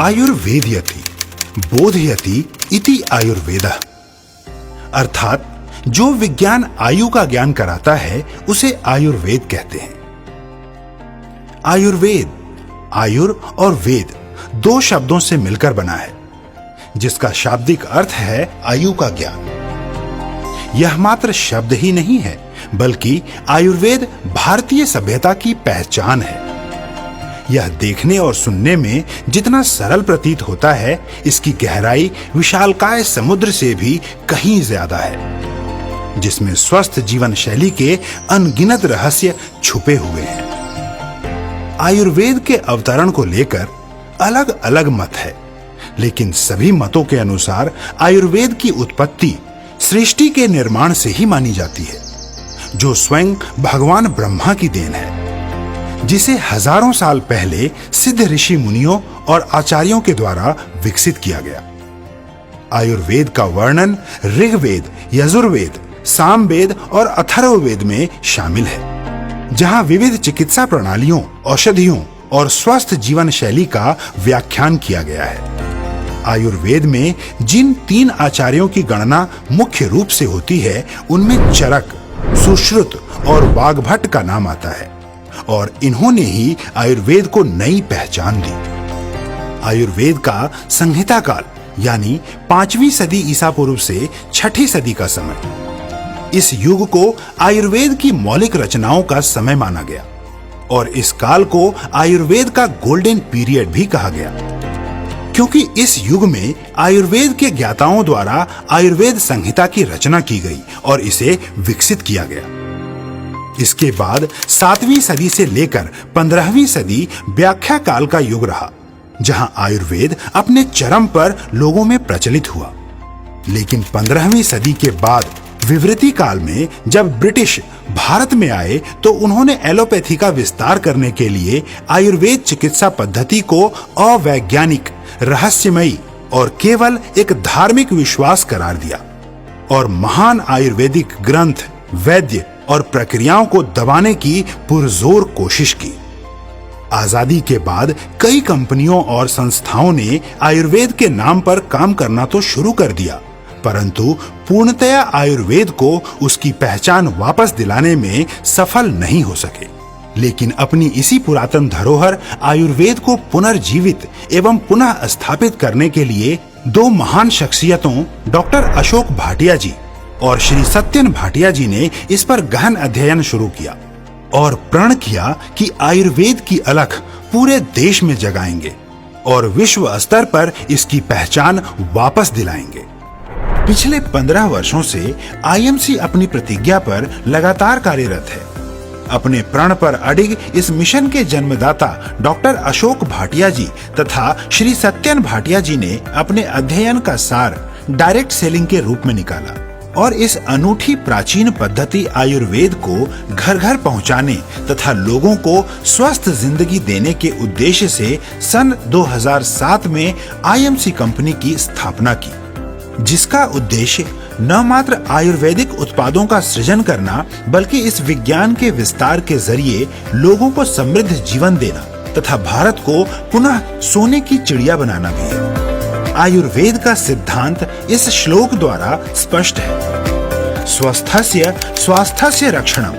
आयुर्वेदयति बोधयति इति आयुर्वेदः, अर्थात जो विज्ञान आयु का ज्ञान कराता है उसे आयुर्वेद कहते हैं। आयुर्वेद आयुर और वेद दो शब्दों से मिलकर बना है, जिसका शाब्दिक अर्थ है आयु का ज्ञान। यह मात्र शब्द ही नहीं है, बल्कि आयुर्वेद भारतीय सभ्यता की पहचान है। यह देखने और सुनने में जितना सरल प्रतीत होता है, इसकी गहराई विशालकाय समुद्र से भी कहीं ज्यादा है, जिसमें स्वस्थ जीवन शैली के अनगिनत रहस्य छुपे हुए हैं। आयुर्वेद के अवतरण को लेकर अलग अलग मत है, लेकिन सभी मतों के अनुसार आयुर्वेद की उत्पत्ति सृष्टि के निर्माण से ही मानी जाती है, जो स्वयं भगवान ब्रह्मा की देन है, जिसे हजारों साल पहले सिद्ध ऋषि मुनियों और आचार्यों के द्वारा विकसित किया गया। आयुर्वेद का वर्णन ऋग्वेद, यजुर्वेद, सामवेद और अथर्ववेद में शामिल है, जहां विविध चिकित्सा प्रणालियों, औषधियों और स्वस्थ जीवन शैली का व्याख्यान किया गया है। आयुर्वेद में जिन 3 आचार्यों की गणना मुख्य रूप से होती है, उनमें चरक, सुश्रुत और वाग्भट का नाम आता है, और इन्होंने ही आयुर्वेद को नई पहचान दी। आयुर्वेद का संहिता काल यानी 5वीं सदी ईसा पूर्व से 6ठी सदी का समय, इस युग को आयुर्वेद की मौलिक रचनाओं का समय माना गया, और इस काल को आयुर्वेद का गोल्डन पीरियड भी कहा गया, क्योंकि इस युग में आयुर्वेद के ज्ञाताओं द्वारा आयुर्वेद संहिता की रचना की गई और इसे विकसित किया गया। इसके बाद 7वीं सदी से लेकर 15वीं सदी व्याख्या काल का युग रहा, जहां आयुर्वेद अपने चरम पर लोगों में प्रचलित हुआ। लेकिन 15वीं सदी के बाद विवृति काल में जब ब्रिटिश भारत में आए, तो उन्होंने एलोपैथी का विस्तार करने के लिए आयुर्वेद चिकित्सा पद्धति को अवैज्ञानिक, रहस्यमयी और केवल एक धार्मिक विश्वास करार दिया, और महान आयुर्वेदिक ग्रंथ, वैद्य और प्रक्रियाओं को दबाने की पुरजोर कोशिश की। आजादी के बाद कई कंपनियों और संस्थाओं ने आयुर्वेद के नाम पर काम करना तो शुरू कर दिया, परंतु पूर्णतया आयुर्वेद को उसकी पहचान वापस दिलाने में सफल नहीं हो सके। लेकिन अपनी इसी पुरातन धरोहर आयुर्वेद को पुनर्जीवित एवं पुनः स्थापित करने के लिए 2 महान शख्सियतों डॉक्टर अशोक भाटिया जी और श्री सत्यन भाटिया जी ने इस पर गहन अध्ययन शुरू किया और प्रण किया कि आयुर्वेद की अलख पूरे देश में जगाएंगे और विश्व स्तर पर इसकी पहचान वापस दिलाएंगे। पिछले 15 वर्षों से आईएमसी अपनी प्रतिज्ञा पर लगातार कार्यरत है। अपने प्रण पर अडिग इस मिशन के जन्मदाता डॉक्टर अशोक भाटिया जी तथा श्री सत्यन भाटिया जी ने अपने अध्ययन का सार डायरेक्ट सेलिंग के रूप में निकाला और इस अनूठी प्राचीन पद्धति आयुर्वेद को घर घर पहुंचाने तथा लोगों को स्वस्थ जिंदगी देने के उद्देश्य से सन 2007 में आईएमसी कंपनी की स्थापना की, जिसका उद्देश्य न मात्र आयुर्वेदिक उत्पादों का सृजन करना, बल्कि इस विज्ञान के विस्तार के जरिए लोगों को समृद्ध जीवन देना तथा भारत को पुनः सोने की चिड़िया बनाना भी है। आयुर्वेद का सिद्धांत इस श्लोक द्वारा स्पष्ट है। स्वस्थस्य स्वास्थ्यस्य रक्षणम,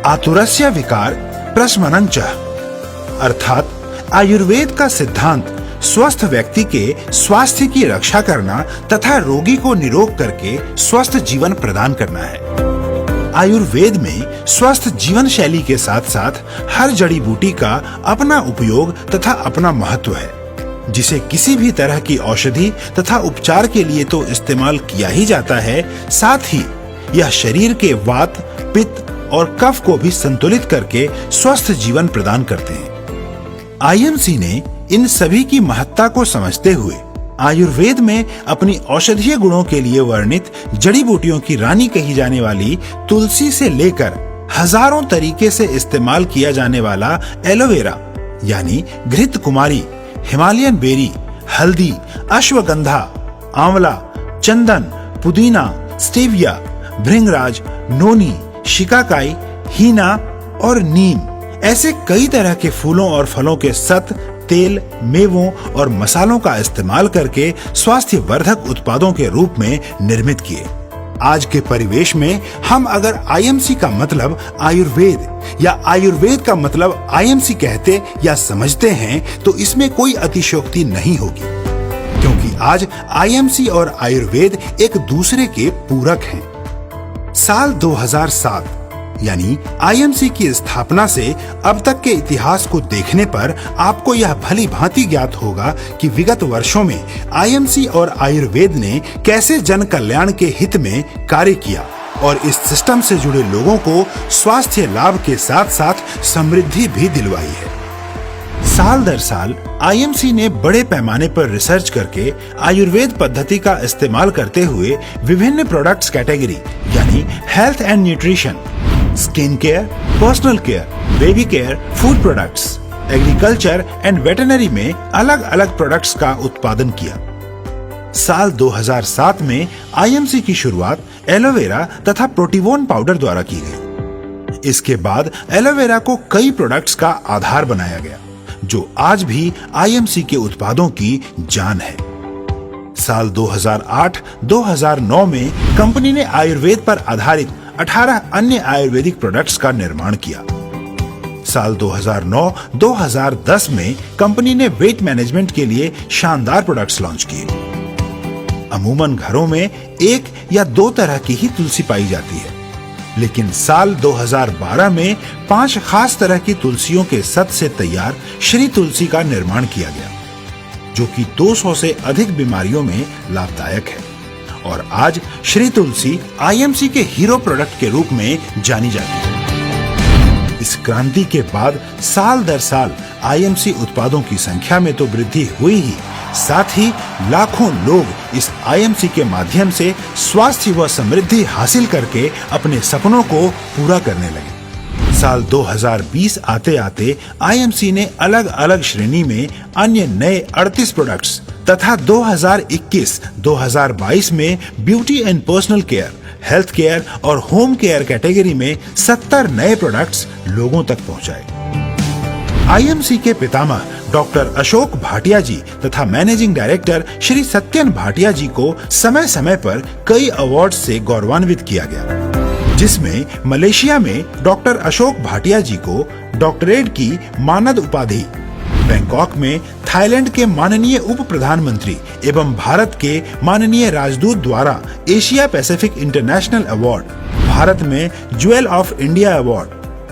आतुरस्य विकार प्रशमनं च। अर्थात आयुर्वेद का सिद्धांत स्वस्थ व्यक्ति के स्वास्थ्य की रक्षा करना तथा रोगी को निरोग करके स्वस्थ जीवन प्रदान करना है। आयुर्वेद में स्वस्थ जीवन शैली के साथ साथ हर जड़ी बूटी का अपना उपयोग तथा अपना महत्व है, जिसे किसी भी तरह की औषधि तथा उपचार के लिए तो इस्तेमाल किया ही जाता है, साथ ही यह शरीर के वात, पित्त और कफ को भी संतुलित करके स्वस्थ जीवन प्रदान करते हैं। आईएमसी ने इन सभी की महत्ता को समझते हुए आयुर्वेद में अपनी औषधीय गुणों के लिए वर्णित जड़ी बूटियों की रानी कही जाने वाली तुलसी से लेकर हजारों तरीके से इस्तेमाल किया जाने वाला एलोवेरा यानी घृत कुमारी, हिमालयन बेरी, हल्दी, अश्वगंधा, आंवला, चंदन, पुदीना, स्टेविया, भृंगराज, नोनी, शिकाकाई, हीना और नीम, ऐसे कई तरह के फूलों और फलों के सत, तेल, मेवों और मसालों का इस्तेमाल करके स्वास्थ्य वर्धक उत्पादों के रूप में निर्मित किए। आज के परिवेश में हम अगर आईएमसी का मतलब आयुर्वेद या आयुर्वेद का मतलब आईएमसी कहते या समझते हैं तो इसमें कोई अतिशयोक्ति नहीं होगी, क्योंकि आज आईएमसी और आयुर्वेद एक दूसरे के पूरक हैं। साल 2007 यानी आईएमसी की स्थापना से अब तक के इतिहास को देखने पर आपको यह भली भांति ज्ञात होगा कि विगत वर्षों में आईएमसी और आयुर्वेद ने कैसे जन कल्याण के हित में कार्य किया और इस सिस्टम से जुड़े लोगों को स्वास्थ्य लाभ के साथ साथ समृद्धि भी दिलवाई है। साल दर साल आईएमसी ने बड़े पैमाने पर रिसर्च करके आयुर्वेद पद्धति का इस्तेमाल करते हुए विभिन्न प्रोडक्ट्स कैटेगरी यानी health and nutrition, skin care, personal care, baby care, food products, agriculture and veterinary में अलग अलग प्रोडक्ट्स का उत्पादन किया। साल 2007 में आईएमसी की शुरुआत एलोवेरा तथा प्रोटीवोन पाउडर द्वारा की गई। इसके बाद एलोवेरा को कई प्रोडक्ट्स का आधार बनाया गया, जो आज भी आईएमसी के उत्पादों की जान है। साल 2008-2009 में कंपनी ने आयुर्वेद पर आधारित 18 अन्य आयुर्वेदिक प्रोडक्ट्स का निर्माण किया। साल 2009-2010 में कंपनी ने वेट मैनेजमेंट के लिए शानदार प्रोडक्ट्स लॉन्च किए। अमूमन घरों में एक या दो तरह की ही तुलसी पाई जाती है, लेकिन साल 2012 में 5 खास तरह की तुलसियों के सत से तैयार श्री तुलसी का निर्माण किया गया, जो कि 200 से अधिक बीमारियों में लाभदायक है और आज श्री तुलसी आईएमसी के हीरो प्रोडक्ट के रूप में जानी जाती है। इस क्रांति के बाद साल दर साल आईएमसी उत्पादों की संख्या में तो वृद्धि हुई ही, साथ ही लाखों लोग इस आईएमसी के माध्यम से स्वास्थ्य व समृद्धि हासिल करके अपने सपनों को पूरा करने लगे। साल 2020 आते आते आईएमसी ने अलग अलग श्रेणी में अन्य नए 38 प्रोडक्ट्स तथा 2021-2022 में beauty and personal care, health care और होम केयर कैटेगरी में 70 नए प्रोडक्ट्स लोगों तक पहुंचाए। आईएमसी के पितामह डॉक्टर अशोक भाटिया जी तथा मैनेजिंग डायरेक्टर श्री सत्यन भाटिया जी को समय समय पर कई अवार्ड से गौरवान्वित किया गया, जिसमें मलेशिया में डॉक्टर अशोक भाटिया जी को डॉक्टरेट की मानद उपाधि, बैंकॉक में थाईलैंड के माननीय उप प्रधानमंत्री एवं भारत के माननीय राजदूत द्वारा Asia Pacific international award, Bharat में jewel of India award,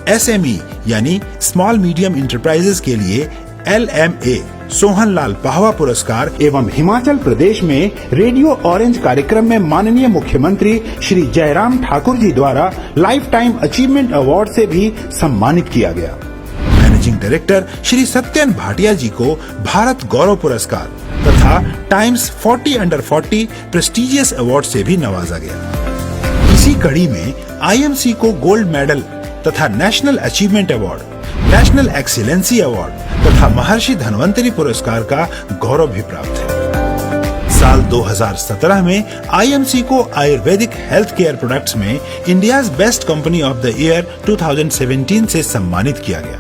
SME यानी स्मॉल मीडियम इंटरप्राइजेस के लिए LMA सोहनलाल पाहवा पुरस्कार एवं हिमाचल प्रदेश में रेडियो ऑरेंज कार्यक्रम में माननीय मुख्यमंत्री श्री जयराम ठाकुर जी द्वारा लाइफ टाइम अचीवमेंट अवार्ड से भी सम्मानित किया गया। मैनेजिंग डायरेक्टर श्री सत्यन भाटिया जी को भारत गौरव पुरस्कार तथा टाइम्स 40 अंडर 40 प्रेस्टिजियस अवार्ड से भी नवाजा गया। इसी कड़ी में आईएमसी को गोल्ड मेडल तथा national achievement award, national excellency award तथा महर्षि धन्वंतरी पुरस्कार का गौरव भी प्राप्त है। साल 2017 में आईएमसी को आयुर्वेदिक हेल्थ केयर प्रोडक्ट्स में India's best company of the year 2017 से सम्मानित किया गया।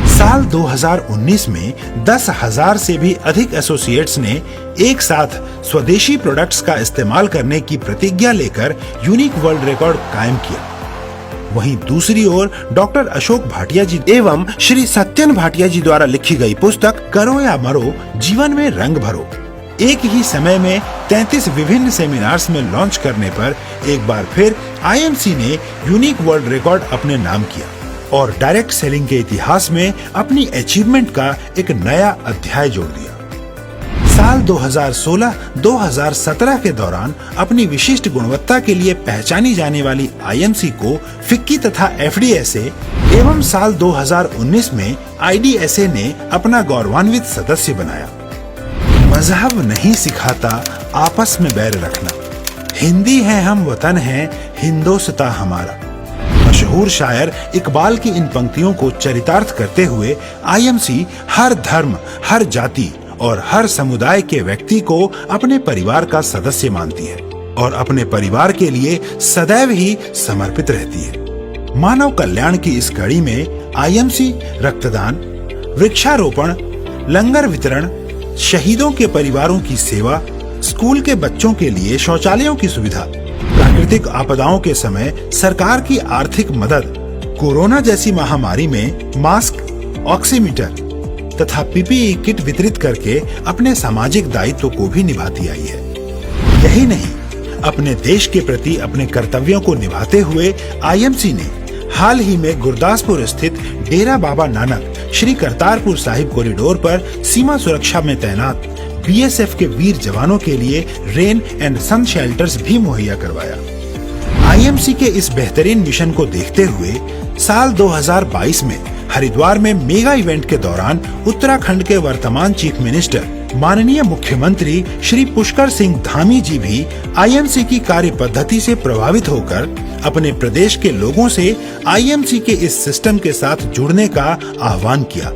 साल 2019 में 10,000 से भी अधिक एसोसिएट्स ने एक साथ स्वदेशी प्रोडक्ट्स का इस्तेमाल करने की प्रतिज्ञा लेकर यूनिक वर्ल्ड रिकॉर्ड कायम किया। वहीं दूसरी ओर डॉक्टर अशोक भाटिया जी एवं श्री सत्यन भाटिया जी द्वारा लिखी गई पुस्तक करो या मरो, जीवन में रंग भरो एक ही समय में 33 विभिन्न सेमिनार्स में लॉन्च करने पर एक बार फिर आईएमसी ने यूनिक वर्ल्ड रिकॉर्ड अपने नाम किया और डायरेक्ट सेलिंग के इतिहास में अपनी अचीवमेंट का एक नया अध्याय जोड़ दिया। साल 2016-2017 के दौरान अपनी विशिष्ट गुणवत्ता के लिए पहचानी जाने वाली आईएमसी को फिक्की तथा एफडीएसए एवं साल 2019 में आईडीएसए ने अपना गौरवान्वित सदस्य बनाया। मजहब नहीं सिखाता आपस में बैर रखना, हिंदी है हम वतन है हिंदोस्तां हमारा। मशहूर शायर इकबाल की इन पंक्तियों को चरितार्थ करते हुए आईएमसी हर धर्म, हर जाति और हर समुदाय के व्यक्ति को अपने परिवार का सदस्य मानती है और अपने परिवार के लिए सदैव ही समर्पित रहती है। मानव कल्याण की इस कड़ी में आईएमसी रक्तदान, वृक्षारोपण, लंगर वितरण, शहीदों के परिवारों की सेवा, स्कूल के बच्चों के लिए शौचालयों की सुविधा, प्राकृतिक आपदाओं के समय सरकार की आर्थिक मदद, कोरोना जैसी महामारी में मास्क, ऑक्सीमीटर तथा पीपीई किट वितरित करके अपने सामाजिक दायित्व को भी निभाती आई है। यही नहीं, अपने देश के प्रति अपने कर्तव्यों को निभाते हुए आईएमसी ने हाल ही में गुरदासपुर स्थित डेरा बाबा नानक श्री करतारपुर साहिब कॉरिडोर पर सीमा सुरक्षा में तैनात बीएसएफ के वीर जवानों के लिए रेन एंड सन शेल्टर्स भी मुहैया करवाया। आईएमसी के इस बेहतरीन मिशन को देखते हुए साल 2022 में हरिद्वार में मेगा इवेंट के दौरान उत्तराखंड के वर्तमान चीफ मिनिस्टर माननीय मुख्यमंत्री श्री पुष्कर सिंह धामी जी भी आईएमसी की कार्य पद्धति से प्रभावित होकर अपने प्रदेश के लोगों से आईएमसी के इस सिस्टम के साथ जुड़ने का आह्वान किया।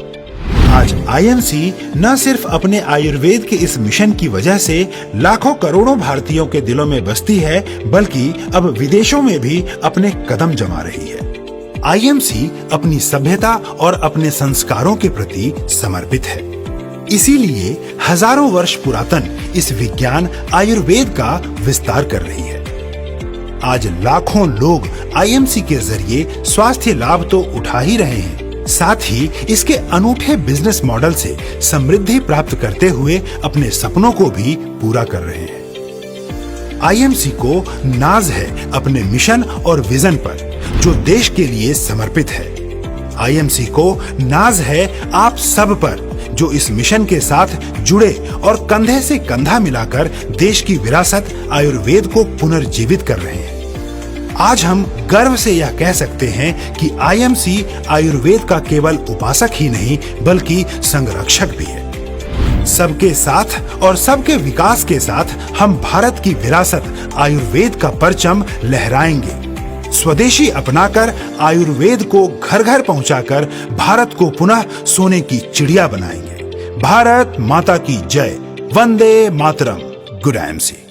आज आईएमसी न सिर्फ अपने आयुर्वेद के इस मिशन की वजह से लाखों करोड़ों भारतीयों के दिलों में बसती है, बल्कि अब विदेशों में भी अपने कदम जमा रही है। आईएमसी अपनी सभ्यता और अपने संस्कारों के प्रति समर्पित है। इसीलिए हजारों वर्ष पुरातन इस विज्ञान आयुर्वेद का विस्तार कर रही है। आज लाखों लोग आईएमसी के जरिए स्वास्थ्य लाभ तो उठा ही रहे हैं, साथ ही इसके अनूठे बिजनेस मॉडल से समृद्धि प्राप्त करते हुए अपने सपनों को भी पूरा कर रहे हैं। आईएमसी को नाज है अपने मिशन और विजन पर, जो देश के लिए समर्पित है। आईएमसी को नाज है आप सब पर, जो इस मिशन के साथ जुड़े और कंधे से कंधा मिलाकर देश की विरासत आयुर्वेद को पुनर्जीवित कर रहे हैं। आज हम गर्व से यह कह सकते हैं कि आईएमसी आयुर्वेद का केवल उपासक ही नहीं, बल्कि संरक्षक भी है। सबके साथ और सबके विकास के साथ हम भारत की विरासत आयुर्वेद का परचम लहराएंगे। स्वदेशी अपनाकर आयुर्वेद को घर घर पहुंचाकर भारत को पुनः सोने की चिड़िया बनाएंगे। भारत माता की जय। वंदे मातरम। Good IMC.